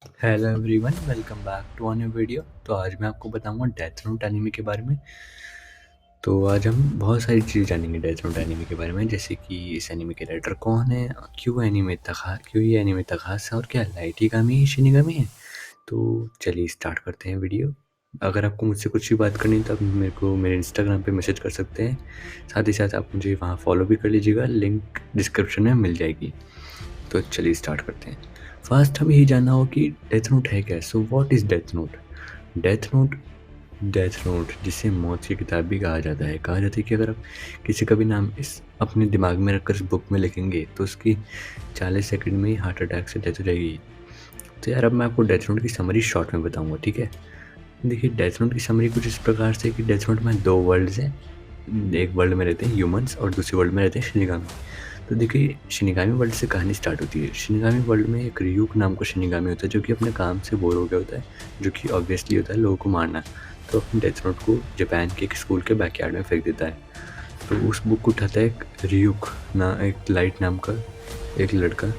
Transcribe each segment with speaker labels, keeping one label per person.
Speaker 1: Hello everyone, welcome back to a new video. तो आज मैं आपको बताऊंगा डेथ नोट एनीमे के बारे में। तो आज हम बहुत सारी चीज़ जानेंगे डेथ नोट एनीमे के बारे में, जैसे कि इस एनीमे के राइटर कौन है, क्यों ये एनीमे इतना खास है, और क्या लाइट ही शिनिगामी है। तो चलिए स्टार्ट करते हैं वीडियो। अगर आपको मुझसे कुछ भी बात करनी है तो आप मेरे को मेरे इंस्टाग्राम पे मैसेज कर सकते हैं। साथ ही साथ आप मुझे वहाँ फॉलो भी कर लीजिएगा, लिंक डिस्क्रिप्शन में मिल जाएगी। तो चलिए स्टार्ट करते हैं। फर्स्ट हमें यही जानना हो कि डेथ नोट है क्या। So what is death note. Death note जिसे मौत की किताब भी कहा जाता है। कि अगर आप किसी का भी नाम इस अपने दिमाग में रखकर इस बुक में लिखेंगे तो उसकी 40 सेकंड में ही हार्ट अटैक से डेथ हो जाएगी। तो यार अब मैं आपको डेथ नोट की समरी शॉर्ट में बताऊंगा, ठीक है। देखिए, डेथ नोट की समरी कुछ इस प्रकार से कि डेथ नोट में 2 वर्ल्ड्स हैं। एक वर्ल्ड में रहते हैं ह्यूमंस और दूसरे वर्ल्ड में रहते हैं शिनिगामी। तो देखिए, शिनिगामी वर्ल्ड से कहानी स्टार्ट होती है। शिनिगामी वर्ल्ड में एक रियूक नाम का शिनिगामी होता है जो कि अपने काम से बोर हो गया होता है, जो कि ऑब्वियसली होता है लोगों को मारना। तो अपने डेथ नोट को जापान के एक स्कूल के बैकयार्ड में फेंक देता है। तो उस बुक को उठाता है एक लाइट नाम का एक लड़का।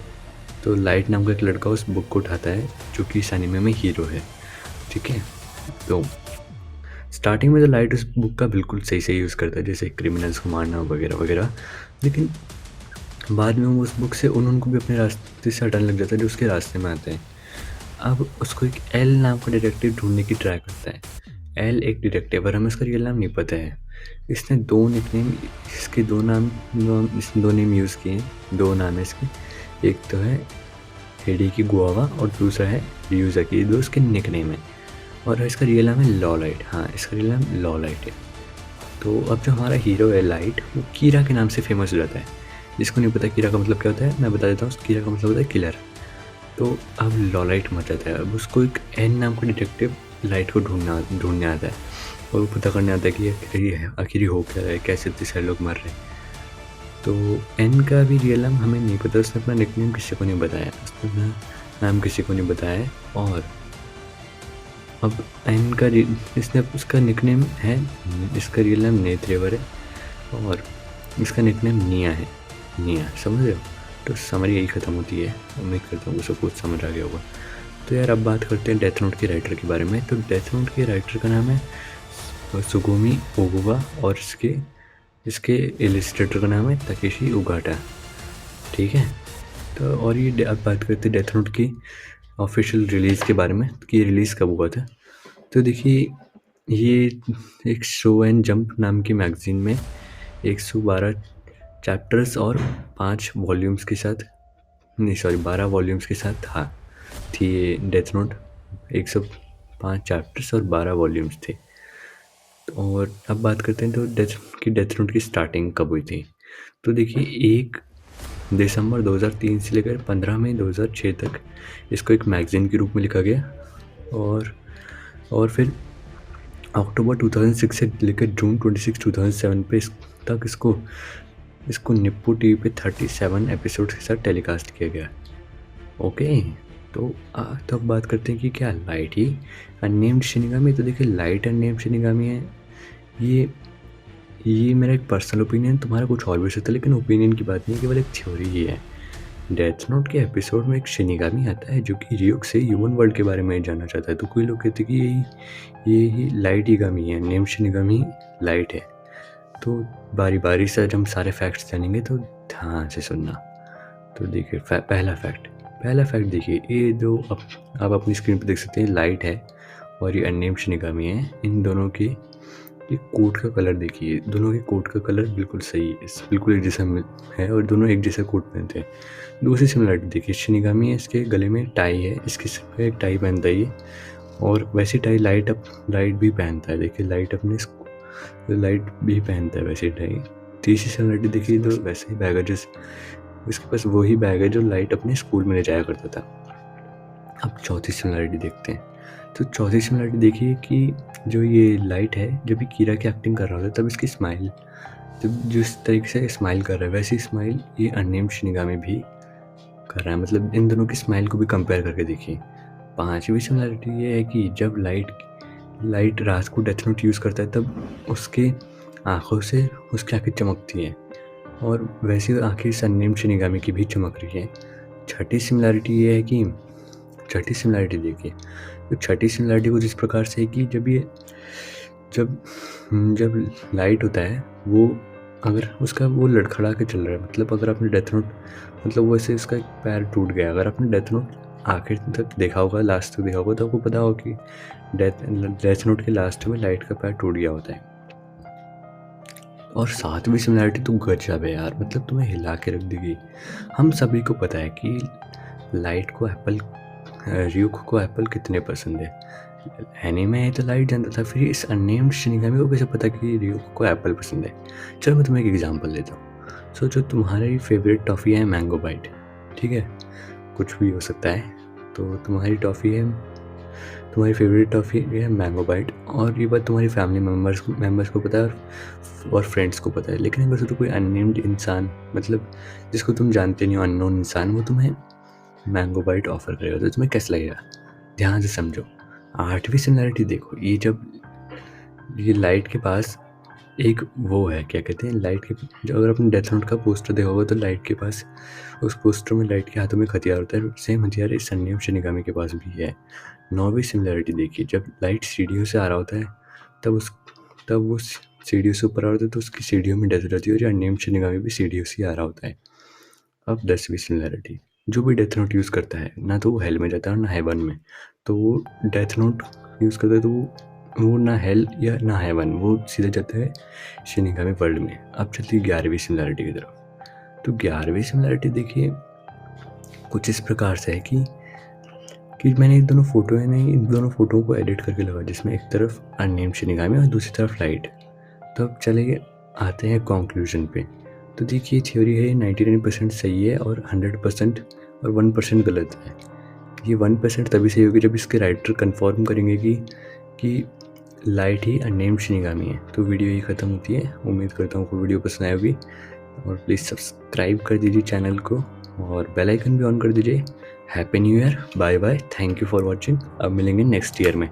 Speaker 1: तो लाइट नाम का एक लड़का उस बुक को उठाता है, जो कि इस एनीमे में हीरो है, ठीक है। तो स्टार्टिंग में तो लाइट उस बुक का बिल्कुल सही यूज़ करता है, जैसे क्रिमिनल्स को मारना वगैरह वगैरह। लेकिन बाद में वो उस बुक से उनको भी अपने रास्ते से हटाने लग जाता है जो उसके रास्ते में आते हैं। अब उसको एक एल नाम का डिटेक्टिव ढूंढने की ट्राई करता है। एल एक डिटेक्टिव, और हमें उसका रियल नाम नहीं पता है। इसने दो निकनेम इसके इसने दो नेम यूज़ किए हैं। दो नाम है इसके, एक तो है हेडेकी गुआवा और दूसरा है रियूजाकी। ये दो इसके निकनेम है। और इसका रियल नाम है लॉलाइट। हाँ, इसका रियल नाम लॉलाइट है। तो अब जो हमारा हीरो है लाइट, वो कीरा के नाम से फेमस हो जाता है। जिसको नहीं पता कीरा का मतलब क्या होता है, मैं बता देता हूँ। कीरा का मतलब होता है किलर। तो अब लॉलाइट मर जाता है। अब उसको एक एन नाम का डिटेक्टिव लाइट को ढूंढने आता है, और वो पता करने आता है कि आखिर ये हो क्या रहा है, कैसे इतने सारे लोग मर रहे हैं। तो एन का भी रियल नाम हमें नहीं पता। उसने अपना निकनेम किसी को नहीं बताया, उसने अपना नाम किसी को नहीं बताया है। और अब एन का इसने उसका निकनेम है, इसका रियल नाम नेत्रेवर है, और इसका निकनेम निया है। निया, समझ रहे हो। तो समरी यही ख़त्म होती है। उम्मीद करता हूँ सब कुछ समझ आ गया होगा। तो यार अब बात करते हैं डेथ नोट के राइटर के बारे में। तो डेथ नोट के राइटर का नाम है सुगोमी ओगुवा, और इसके इलिस्ट्रेटर का नाम है तकेशी उगाटा, ठीक है। तो और ये अब बात करते हैं डेथ नोट की ऑफिशियल रिलीज़ के बारे में कि रिलीज़ कब हुआ था। तो देखिए, ये एक शो एंड जंप नाम की मैगज़ीन में 112 चैप्टर्स और 5 वॉल्यूम्स के साथ, नहीं सॉरी 12 वॉल्यूम्स के साथ थी ये डेथ नोट। 105 चैप्टर्स और 12 वॉल्यूम्स थे। और अब बात करते हैं तो डेथ नोट की स्टार्टिंग कब हुई थी। तो देखिए, 1 दिसंबर 2003 से लेकर 15 मई 2006 तक इसको एक मैगज़ीन के रूप में लिखा गया। और फिर अक्टूबर 2006 से लेकर जून 26 2007 पे तक इसको निप्पो टीवी पे 37 एपिसोड के साथ टेलीकास्ट किया गया। ओके। तो अब बात करते हैं कि क्या लाइट ही अननेम्ड शिनिगामी। तो देखिए, लाइट अननेम्ड शिनिगामी है। ये मेरा एक पर्सनल ओपिनियन, तुम्हारा कुछ और भी हो सकता है, लेकिन ओपिनियन की बात नहीं, केवल एक थ्योरी ही है। डेथ नोट के एपिसोड में एक शिनिगामी आता है जो कि रियुक से ह्यूमन वर्ल्ड के बारे में जानना चाहता है। तो कोई लोग कहते हैं कि यही लाइट हीगामी है, नेम शिनिगामी लाइट है। तो बारी बारी से आज हम सारे फैक्ट्स जानेंगे, तो ध्यान से सुनना। तो देखिए, पहला फैक्ट देखिए, ये दो आप अपनी स्क्रीन पर देख सकते हैं। लाइट है और ये अननेम्ड शिनिगामी है। इन दोनों की ये कोट का कलर देखिए, दोनों के कोट का कलर बिल्कुल सही है, बिल्कुल एक जैसा है, और दोनों एक जैसा कोट पहनते हैं। दूसरी सिमिलरिटी देखिए, शिनिगामी है, इसके गले में टाई है, इसके सिर पे एक टाई पहनता है ये, और वैसी टाई लाइट भी पहनता है। देखिए, लाइट भी पहनता है वैसी टाई। तीसरी सिमिलरिटी देखिए, तो वैसे ही बैग है, इसके पास वही बैग है जो लाइट अपने स्कूल में ले जाया करता था। अब चौथी सिमिलरिटी देखते हैं। तो चौथी सिमिलरिटी देखिए कि जो ये लाइट है, जब भी कीरा की एक्टिंग कर रहा था तब इसकी स्माइल, जब जिस तरीके से स्माइल कर रहा है वैसी स्माइल ये अननेम्ड शिनिगामी भी कर रहा है। मतलब इन दोनों की स्माइल को भी कंपेयर करके देखिए। पांचवी सिमिलरिटी ये है कि जब लाइट रात को डेथ नोट यूज़ करता है तब उसके आँखों से उसकी आँखें चमकती हैं, और वैसी आँखें इस अननेम्ड शिनिगामी की भी चमक रही है। छठी सिमिलरिटी ये है कि छठी सिमिलैरिटी देखिए। तो छठी सिमिलैरिटी कुछ इस प्रकार से है कि जब जब लाइट होता है वो, अगर उसका वो लड़खड़ा के चल रहा है, मतलब अगर आपने डेथ नोट, मतलब वो ऐसे उसका एक पैर टूट गया, अगर आपने डेथ नोट आखिर तक देखा होगा, लास्ट तक देखा होगा, तो आपको पता होगा कि डेथ नोट के लास्ट में लाइट का पैर टूट गया होता है। और सातवीं सिमिलैरिटी तो गजब है यार, मतलब तुम्हें हिला के रख देगी। हम सभी को पता है कि लाइट को एप्पल, रियुक को एप्पल कितने पसंद है। एनीमे है तो लाइट जानता था, फिर इस अननेम्ड शिनिगामी को कैसे पता कि रियुक को एप्पल पसंद है। चलो मैं तुम्हें एक एग्जांपल देता हूँ। सोचो तुम्हारी फेवरेट टॉफ़ी है मैंगो बाइट, ठीक है, कुछ भी हो सकता है। तो तुम्हारी फेवरेट टॉफ़ी है मैंगो बाइट, और ये बात तुम्हारी फैमिली मेम्बर्स को पता है और फ्रेंड्स को पता है। लेकिन अगर सोचो कोई अननेम्ड इंसान, मतलब जिसको तुम जानते नहीं हो, अननोन इंसान, वो तुम्हें मैंगो बाइट ऑफर करेगा, तो तुम्हें कैसा लगेगा? ध्यान से समझो। आठवीं सिमिलैरिटी देखो, ये लाइट के पास एक वो है, क्या कहते हैं, लाइट के, जो अगर आपने डेथ नोट का पोस्टर देखा होगा तो लाइट के पास, उस पोस्टर में लाइट के हाथों में हथियार होता है। सेम हथियार इस अननेम शिनिगामी के पास भी है। नौवीं सिमिलैरिटी देखिए, जब लाइट सीढ़ियों से आ रहा होता है तब वो सीढ़ियों से ऊपर आ रहा होता है, तो उसकी सीढ़ियों में डेथ रहती है, और अननेम शिनिगामी भी सीढ़ियों से आ रहा होता है। अब 10वीं सिमिलैरिटी, जो भी डेथ नोट यूज़ करता है, ना तो वो हेल में जाता है और ना हेवन में। तो वो डेथ नोट यूज़ करता है तो वो ना हेल या ना हेवन, वो सीधे जाता है शिनिगामी वर्ल्ड में। अब चलती है 11वीं सिमिलैरिटी की तरफ। तो 11वीं सिमिलैरिटी देखिए कुछ इस प्रकार से है कि मैंने इन दोनों फ़ोटो को एडिट करके लगा, जिसमें एक तरफ अननेम्ड शिनिगामी और दूसरी तरफ लाइट। तो अब चलिए आते हैं कंक्लूजन पे। तो देखिए थ्योरी है 99% सही है और 100% और 1% गलत है। ये 1% तभी सही होगी जब इसके राइटर कंफर्म करेंगे कि लाइट ही अननेम्ड शिनिगामी है। तो वीडियो ही ख़त्म होती है। उम्मीद करता हूँ आपको वीडियो पसंद आई होगी, और प्लीज़ सब्सक्राइब कर दीजिए चैनल को और बेल आइकन भी ऑन कर दीजिए। Happy new year, bye bye, thank you for watching. अब मिलेंगे नेक्स्ट ईयर में।